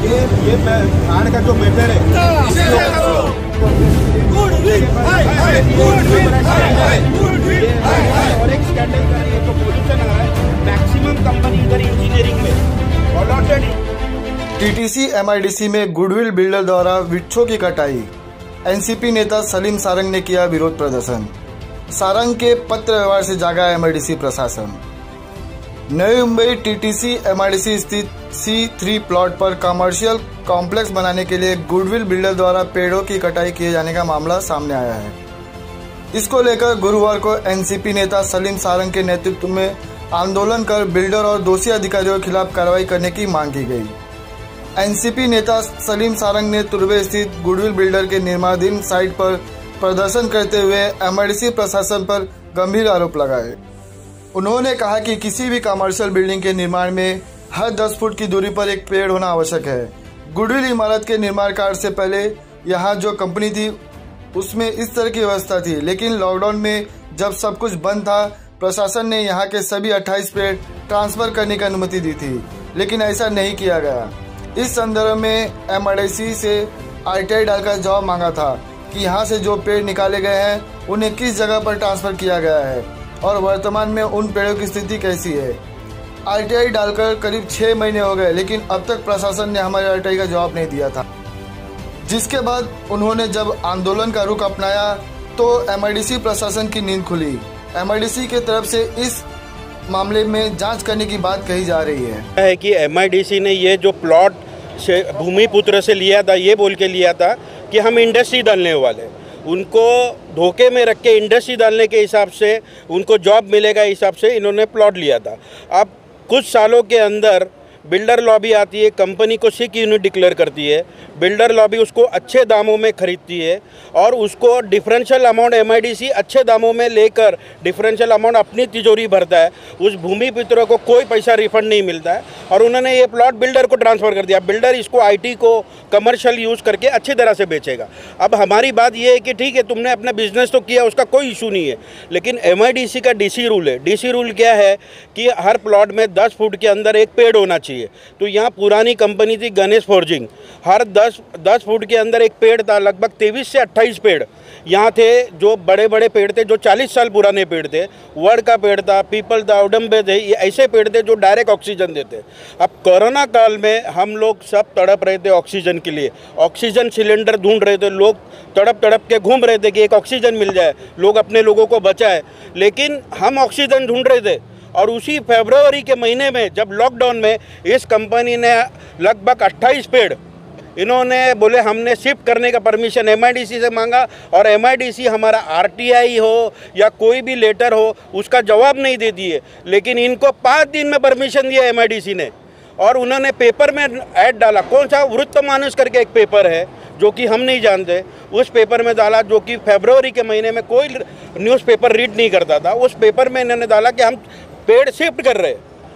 ये खान का जो मेथड है और एक स्कैंडल कर रही है तो पोल्यूशन आ रहा है। मैक्सिमम कंपनी इधर इंजीनियरिंग में अलॉटेड। टीटीसी एमआईडीसी में गुडविल बिल्डर द्वारा वृक्षों की कटाई। एनसीपी नेता सलीम सारंग ने किया विरोध प्रदर्शन। सारंग के पत्र व्यवहार से जागा एमआईडीसी प्रशासन। नई मुंबई टीटीसी एमआईडीसी स्थित C3 प्लॉट पर कमर्शियल कॉम्प्लेक्स बनाने के लिए गुडविल बिल्डर द्वारा पेड़ों की कटाई किए जाने का मामला सामने आया है। इसको लेकर गुरुवार को एनसीपी नेता सलीम सारंग के नेतृत्व में आंदोलन कर बिल्डर और दोषी अधिकारियों के खिलाफ कार्रवाई करने की मांग की गई। एनसीपी नेता सलीम सारंग ने तुर्बे स्थित गुडविल बिल्डर के निर्माणाधीन साइट पर प्रदर्शन करते हुए एमआईडीसी प्रशासन पर गंभीर आरोप लगाए। उन्होंने कहा कि किसी भी कमर्शियल बिल्डिंग के निर्माण में हर 10 फुट की दूरी पर एक पेड़ होना आवश्यक है। गुडविल इमारत के निर्माण कार्य से पहले यहाँ जो कंपनी थी उसमें इस तरह की व्यवस्था थी, लेकिन लॉकडाउन में जब सब कुछ बंद था प्रशासन ने यहाँ के सभी 28 पेड़ ट्रांसफर करने की अनुमति दी थी, लेकिन ऐसा नहीं किया गया। इस संदर्भ में एमआईडीसी से आरटीआई डालकर जवाब मांगा था कि यहाँ से जो पेड़ निकाले गए हैं उन्हें किस जगह पर ट्रांसफर किया गया है और वर्तमान में उन पेड़ों की स्थिति कैसी है। आरटीआई डालकर करीब 6 महीने हो गए, लेकिन अब तक प्रशासन ने हमारे आरटीआई का जवाब नहीं दिया था। जिसके बाद उन्होंने जब आंदोलन का रुख अपनाया तो एमआईडीसी प्रशासन की नींद खुली। एमआईडीसी की तरफ से इस मामले में जांच करने की बात कही जा रही है कि एमआईडीसी ने ये जो प्लॉट से भूमिपुत्र से लिया था, ये बोल के लिया था कि हम इंडस्ट्री डालने वाले, उनको धोखे में रख के इंडस्ट्री डालने के हिसाब से उनको जॉब मिलेगा हिसाब से इन्होंने प्लॉट लिया था। अब कुछ सालों के अंदर बिल्डर लॉबी आती है, कंपनी को सिक यूनिट डिक्लेयर करती है, बिल्डर लॉबी उसको अच्छे दामों में खरीदती है और उसको डिफरेंशियल अमाउंट एमआईडीसी अच्छे दामों में लेकर डिफरेंशियल अमाउंट अपनी तिजोरी भरता है। उस भूमिपुत्रों को कोई पैसा रिफंड नहीं मिलता है और उन्होंने ये प्लॉट बिल्डर को ट्रांसफ़र कर दिया। बिल्डर इसको आईटी को कमर्शियल यूज़ करके अच्छी तरह से बेचेगा। अब हमारी बात ये है कि ठीक है, तुमने अपना बिजनेस तो किया, उसका कोई इशू नहीं है, लेकिन एमआईडीसी का डीसी रूल है। डीसी रूल क्या है कि हर प्लॉट में 10 फुट के अंदर एक पेड़ होना चाहिए। तो यहाँ पुरानी कंपनी थी गणेश फोर्जिंग, हर 10 फुट के अंदर एक पेड़ था। लगभग 23 से 28 पेड़ यहाँ थे, जो बड़े बड़े पेड़ थे, जो 40 साल पुराने पेड़ थे। वड का पेड़ था, पीपल था, उडम्बे थे, ये ऐसे पेड़ थे जो डायरेक्ट ऑक्सीजन देते। अब कोरोना काल में हम लोग सब तड़प रहे थे ऑक्सीजन के लिए, ऑक्सीजन सिलेंडर ढूंढ रहे थे, लोग तड़प तड़प के घूम रहे थे कि एक ऑक्सीजन मिल जाए, लोग अपने लोगों को बचाए। लेकिन हम ऑक्सीजन ढूंढ रहे थे और उसी फरवरी के महीने में जब लॉकडाउन में इस कंपनी ने लगभग 28 पेड़ इन्होंने बोले हमने शिफ्ट करने का परमिशन एमआईडीसी से मांगा और एमआईडीसी हमारा आरटीआई हो या कोई भी लेटर हो उसका जवाब नहीं देती है। लेकिन इनको 5 दिन में परमिशन दिया एमआईडीसी ने और उन्होंने पेपर में ऐड डाला। कौन सा वृत्तमानस करके एक पेपर है जो कि हम नहीं जानते, उस पेपर में डाला, जो कि फरवरी के महीने में कोई न्यूज़पेपर रीड नहीं करता था। उस पेपर में इन्होंने डाला कि हम पेड़ शिफ्ट कर रहे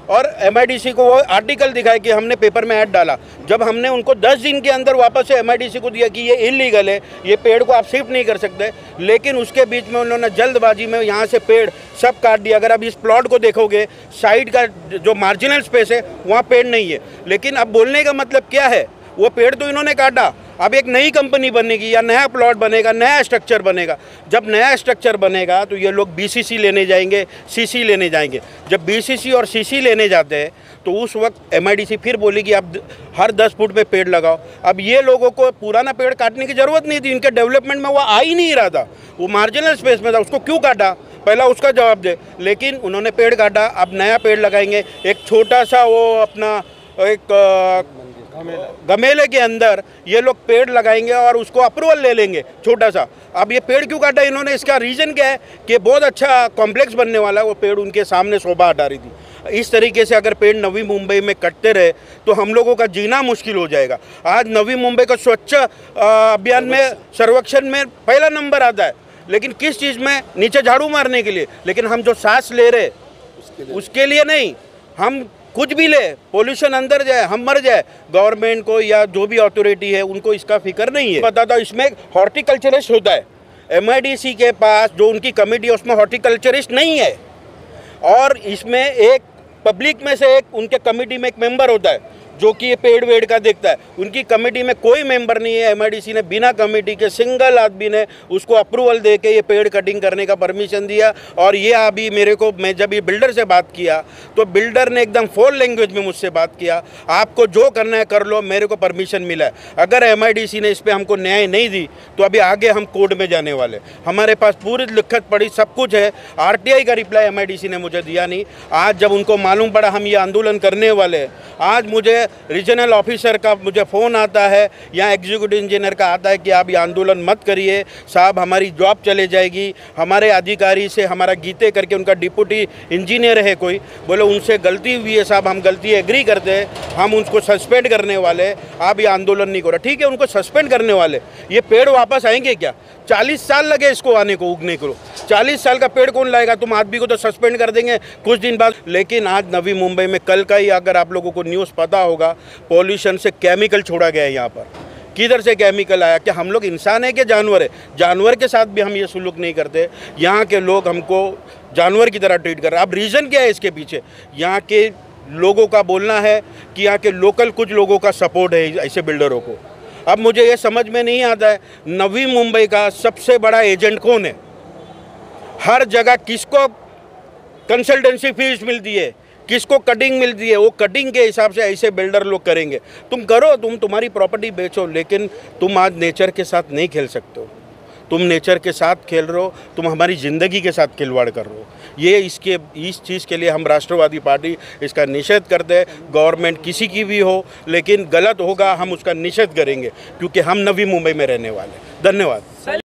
और एमआईडीसी को वो आर्टिकल दिखाया कि हमने पेपर में ऐड डाला। जब हमने उनको 10 दिन के अंदर वापस से एमआईडीसी को दिया कि ये इलीगल है, ये पेड़ को आप शिफ्ट नहीं कर सकते, लेकिन उसके बीच में उन्होंने जल्दबाजी में यहाँ से पेड़ सब काट दिया। अगर अब इस प्लॉट को देखोगे, साइड का जो मार्जिनल स्पेस है वहाँ पेड़ नहीं है, लेकिन अब बोलने का मतलब क्या है, वो पेड़ तो इन्होंने काटा। अब एक नई कंपनी बनेगी या नया प्लॉट बनेगा, नया स्ट्रक्चर बनेगा। जब नया स्ट्रक्चर बनेगा तो ये लोग बीसीसी लेने जाएंगे, सीसी लेने जाएंगे। जब बीसीसी और सीसी लेने जाते हैं तो उस वक्त एमआईडीसी फिर बोलेगी आप हर 10 फुट पे पेड़ लगाओ। अब ये लोगों को पुराना पेड़ काटने की ज़रूरत नहीं थी, इनके डेवलपमेंट में वो आ ही नहीं रहा था, वो मार्जिनल स्पेस में था, उसको क्यों काटा, पहला उसका जवाब दे। लेकिन उन्होंने पेड़ काटा, अब नया पेड़ लगाएंगे। एक छोटा सा वो अपना एक गमेले के अंदर ये लोग पेड़ लगाएंगे और उसको अप्रूवल ले लेंगे छोटा सा। अब ये पेड़ क्यों काटा इन्होंने, इसका रीज़न क्या है कि बहुत अच्छा कॉम्प्लेक्स बनने वाला है, वो पेड़ उनके सामने शोभा हटा रही थी। इस तरीके से अगर पेड़ नवी मुंबई में कटते रहे तो हम लोगों का जीना मुश्किल हो जाएगा। आज नवी मुंबई का स्वच्छ अभियान में सर्वेक्षण में पहला नंबर आता है, लेकिन किस चीज़ में, नीचे झाड़ू मारने के लिए। लेकिन हम जो सांस ले रहे उसके लिए नहीं, हम कुछ भी ले, पोल्यूशन अंदर जाए, हम मर जाए, गवर्नमेंट को या जो भी अथॉरिटी है उनको इसका फिक्र नहीं है। बताता हूँ, इसमें हॉर्टिकल्चरिस्ट होता है, एमआईडीसी के पास जो उनकी कमेटी है उसमें हॉर्टिकल्चरिस्ट नहीं है, और इसमें एक पब्लिक में से एक उनके कमेटी में एक मेंबर होता है, जो कि ये पेड़ वेड़ का देखता है। उनकी कमेटी में कोई मेंबर नहीं है। एमआईडीसी ने बिना कमेटी के सिंगल आदमी ने उसको अप्रूवल दे के ये पेड़ कटिंग करने का परमिशन दिया। और ये अभी मेरे को, मैं जब ये बिल्डर से बात किया तो बिल्डर ने एकदम फोल लैंग्वेज में मुझसे बात किया, आपको जो करना है कर लो, मेरे को परमिशन मिला है। अगर एमआईडीसी ने इस पर हमको न्याय नहीं दी तो अभी आगे हम कोर्ट में जाने वाले। हमारे पास पूरी लिखत पड़ी, सब कुछ है। आरटीआई का रिप्लाई एमआईडीसी ने मुझे दिया नहीं। आज जब उनको मालूम पड़ा हम ये आंदोलन करने वाले हैं, आज मुझे रीजनल ऑफिसर का मुझे फ़ोन आता है या एग्जीक्यूटिव इंजीनियर का आता है कि आप ये आंदोलन मत करिए साहब, हमारी जॉब चले जाएगी। हमारे अधिकारी से हमारा गीते करके, उनका डिप्टी इंजीनियर है कोई, बोले उनसे गलती हुई है साहब, हम गलती एग्री करते हैं, हम उनको सस्पेंड करने वाले, आप ये आंदोलन नहीं करो। ठीक है, उनको सस्पेंड करने वाले, ये पेड़ वापस आएंगे क्या? 40 साल लगे इसको आने को, उगने को। 40 साल का पेड़ कौन लाएगा? तुम आदमी को तो सस्पेंड कर देंगे कुछ दिन बाद। लेकिन आज नवी मुंबई में कल का ही, अगर आप लोगों को न्यूज़ पता होगा, पॉल्यूशन से केमिकल छोड़ा गया है यहाँ पर। किधर से केमिकल आया? क्या हम लोग इंसान है कि जानवर है? जानवर के साथ भी हम ये सुलूक नहीं करते। यहाँ के लोग हमको जानवर की तरह ट्रीट कर रहे हैं। अब रीज़न क्या है इसके पीछे? यहाँ के लोगों का बोलना है कि यहाँ के लोकल कुछ लोगों का सपोर्ट है ऐसे बिल्डरों को। अब मुझे ये समझ में नहीं आता है, नवी मुंबई का सबसे बड़ा एजेंट कौन है? हर जगह किसको कंसल्टेंसी फीस मिलती है, किसको कटिंग मिलती है, वो कटिंग के हिसाब से ऐसे बिल्डर लोग करेंगे। तुम करो, तुम तुम्हारी प्रॉपर्टी बेचो, लेकिन तुम आज नेचर के साथ नहीं खेल सकते हो। तुम नेचर के साथ खेल रहे हो, तुम हमारी ज़िंदगी के साथ खिलवाड़ कर रहे हो। ये इस चीज़ के लिए हम राष्ट्रवादी पार्टी इसका निषेध करते हैं। गवर्नमेंट किसी की भी हो, लेकिन गलत होगा हम उसका निषेध करेंगे, क्योंकि हम नवी मुंबई में रहने वाले हैं। धन्यवाद।